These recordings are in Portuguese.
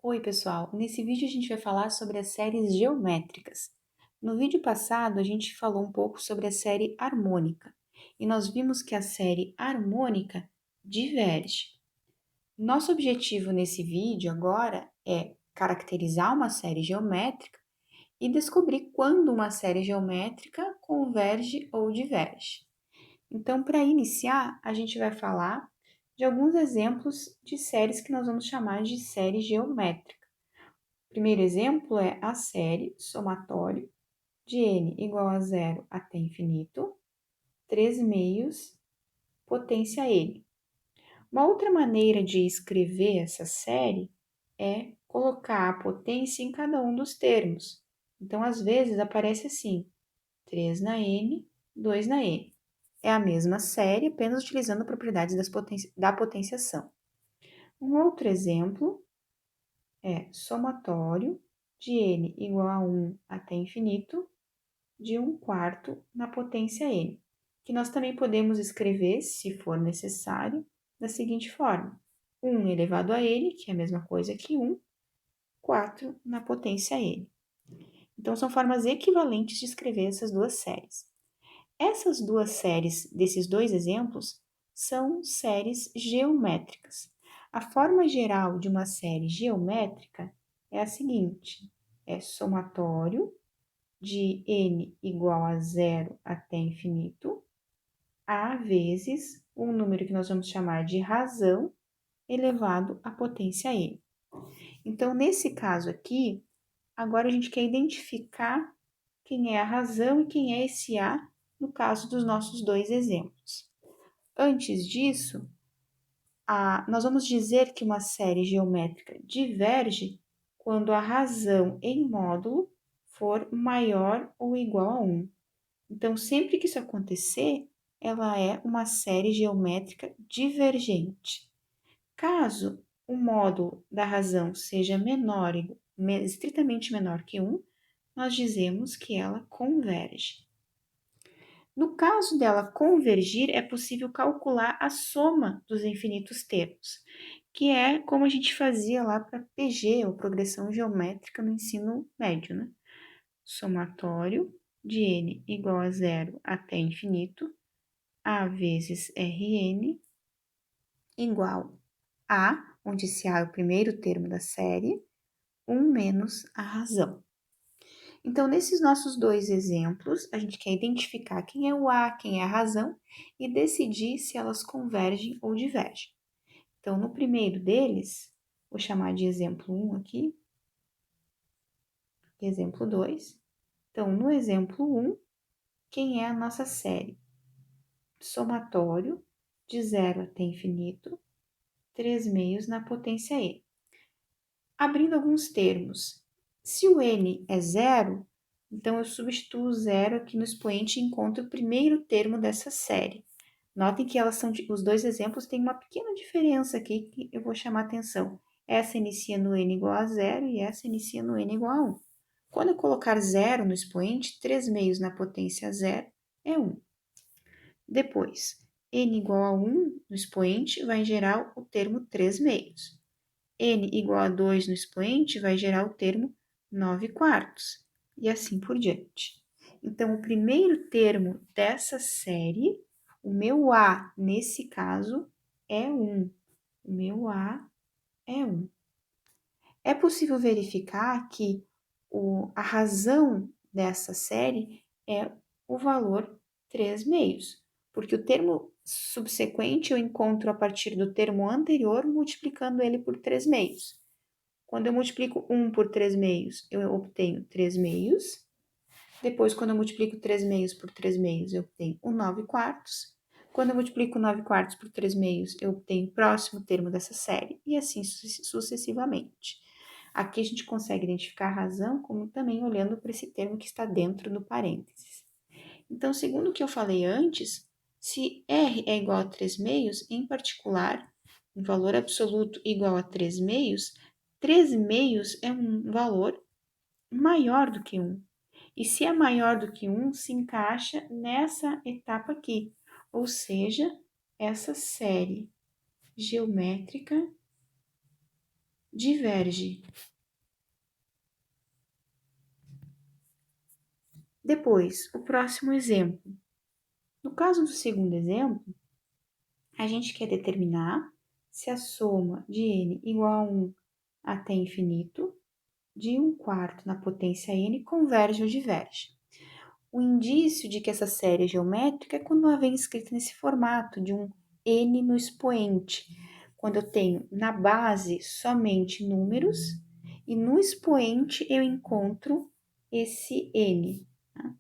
Oi, pessoal! Nesse vídeo a gente vai falar sobre as séries geométricas. No vídeo passado, a gente falou um pouco sobre a série harmônica e nós vimos que a série harmônica diverge. Nosso objetivo nesse vídeo agora é caracterizar uma série geométrica e descobrir quando uma série geométrica converge ou diverge. Então, para iniciar, a gente vai falar de alguns exemplos de séries que nós vamos chamar de série geométrica. O primeiro exemplo é a série somatório de n igual a zero até infinito, 3 meios, potência n. Uma outra maneira de escrever essa série é colocar a potência em cada um dos termos. Então, às vezes, aparece assim, 3 na n, 2 na n. É a mesma série, apenas utilizando propriedades da potenciação. Um outro exemplo é somatório de n igual a 1 até infinito, de 1 quarto na potência n, que nós também podemos escrever, se for necessário, da seguinte forma: 1 elevado a n, que é a mesma coisa que 1, 4 na potência n. Então, são formas equivalentes de escrever essas duas séries. Essas duas séries, desses dois exemplos, são séries geométricas. A forma geral de uma série geométrica é a seguinte: é somatório de n igual a zero até infinito, a vezes um número que nós vamos chamar de razão elevado à potência n. Então, nesse caso aqui, agora a gente quer identificar quem é a razão e quem é esse a no caso dos nossos dois exemplos. Antes disso, nós vamos dizer que uma série geométrica diverge quando a razão em módulo for maior ou igual a 1. Então, sempre que isso acontecer, ela é uma série geométrica divergente. Caso o módulo da razão seja menor, estritamente menor que 1, nós dizemos que ela converge. No caso dela convergir, é possível calcular a soma dos infinitos termos, que é como a gente fazia lá para PG, ou progressão geométrica no ensino médio, né? Somatório de n igual a zero até infinito, a vezes Rn, igual a, onde se A é o primeiro termo da série, 1 menos a razão. Então, nesses nossos dois exemplos, a gente quer identificar quem é o A, quem é a razão e decidir se elas convergem ou divergem. Então, no primeiro deles, vou chamar de exemplo 1 aqui, exemplo 2. Então, no exemplo 1, quem é a nossa série? Somatório de zero até infinito, 3 meios na potência n. Abrindo alguns termos, se o n é zero, então eu substituo o zero aqui no expoente e encontro o primeiro termo dessa série. Notem que os dois exemplos têm uma pequena diferença aqui que eu vou chamar a atenção. Essa inicia no n igual a zero e essa inicia no n igual a 1. Quando eu colocar zero no expoente, 3 meios na potência zero é 1. Depois, n igual a 1 no expoente vai gerar o termo 3 meios. N igual a 2 no expoente vai gerar o termo 9 quartos, e assim por diante. Então, o primeiro termo dessa série, o meu A, nesse caso, é 1. O meu A é 1. É possível verificar que a razão dessa série é o valor 3 meios, porque o termo subsequente eu encontro a partir do termo anterior, multiplicando ele por 3 meios. Quando eu multiplico 1 por 3 meios, eu obtenho 3 meios. Depois, quando eu multiplico 3 meios por 3 meios, eu obtenho o 9 quartos. Quando eu multiplico 9 quartos por 3 meios, eu obtenho o próximo termo dessa série, e assim sucessivamente. Aqui a gente consegue identificar a razão, como também olhando para esse termo que está dentro do parênteses. Então, segundo o que eu falei antes, se R é igual a 3 meios, em particular, um valor absoluto igual a 3 meios, 3 meios é um valor maior do que 1. E se é maior do que 1, se encaixa nessa etapa aqui, ou seja, essa série geométrica diverge. Depois, o próximo exemplo. No caso do segundo exemplo, a gente quer determinar se a soma de n igual a 1 até infinito, de 1/4 na potência n, converge ou diverge. O indício de que essa série é geométrica é quando ela vem escrita nesse formato, de um n no expoente, quando eu tenho na base somente números e no expoente eu encontro esse n. Tá?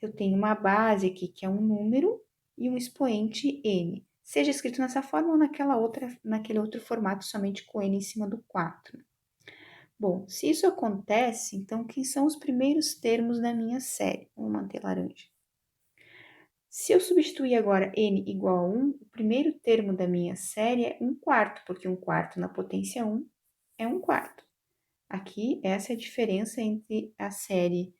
Eu tenho uma base aqui que é um número e um expoente n. Seja escrito nessa forma ou naquele outro formato somente com n em cima do 4. Bom, se isso acontece, então quem são os primeiros termos da minha série? Vamos manter laranja. Se eu substituir agora n igual a 1, o primeiro termo da minha série é 1/4, porque 1/4 na potência 1 é 1/4. Aqui, essa é a diferença entre a série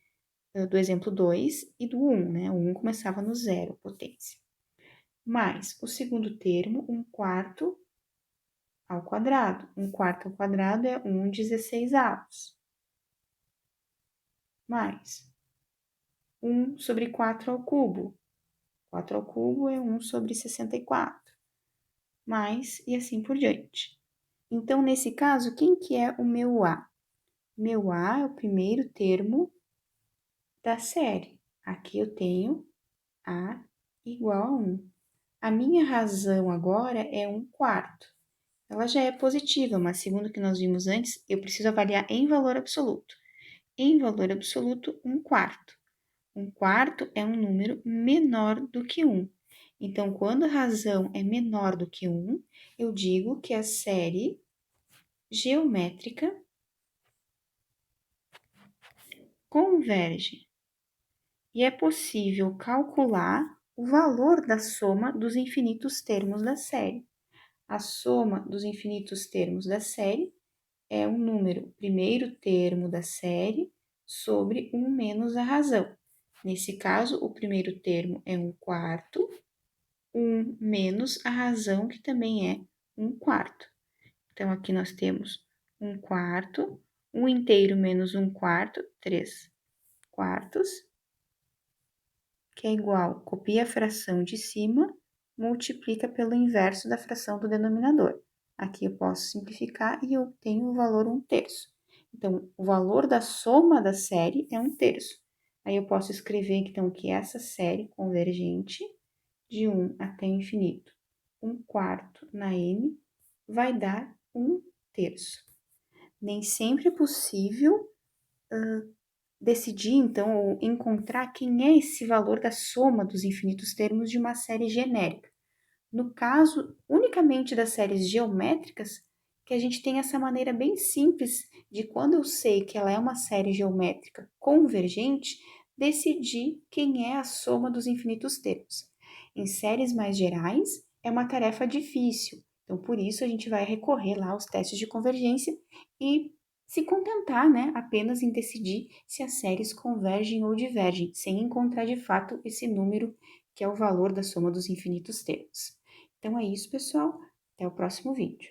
do exemplo 2 e do 1, né? O 1 começava no zero, potência. Mais o segundo termo, 1/4 ao quadrado. 1/4 ao quadrado é 1/16. Mais 1 sobre 4 ao cubo. 4 ao cubo é 1 sobre 64. Mais, e assim por diante. Então, nesse caso, quem que é o meu A? Meu A é o primeiro termo da série. Aqui eu tenho A igual a 1. A minha razão agora é 1/4. Ela já é positiva, mas segundo o que nós vimos antes, eu preciso avaliar em valor absoluto. Em valor absoluto, 1/4. 1/4 é um número menor do que 1. Então, quando a razão é menor do que 1, eu digo que a série geométrica converge. E é possível calcular o valor da soma dos infinitos termos da série. A soma dos infinitos termos da série é o número, primeiro termo da série, sobre 1 menos a razão. Nesse caso, o primeiro termo é 1/4, 1 menos a razão, que também é 1/4. Então, aqui nós temos 1/4, 1 inteiro menos 1/4, 3/4, que é igual, copia a fração de cima, multiplica pelo inverso da fração do denominador. Aqui eu posso simplificar e eu obtenho o valor 1/3. Então, o valor da soma da série é 1/3. Aí eu posso escrever, então, que essa série convergente de 1 até infinito, 1/4 na n, vai dar 1/3. Nem sempre é possível decidir, então, ou encontrar quem é esse valor da soma dos infinitos termos de uma série genérica. No caso, unicamente das séries geométricas, que a gente tem essa maneira bem simples de, quando eu sei que ela é uma série geométrica convergente, decidir quem é a soma dos infinitos termos. Em séries mais gerais, é uma tarefa difícil, então por isso a gente vai recorrer lá aos testes de convergência e se contentar, né, apenas em decidir se as séries convergem ou divergem, sem encontrar de fato esse número que é o valor da soma dos infinitos termos. Então é isso, pessoal. Até o próximo vídeo.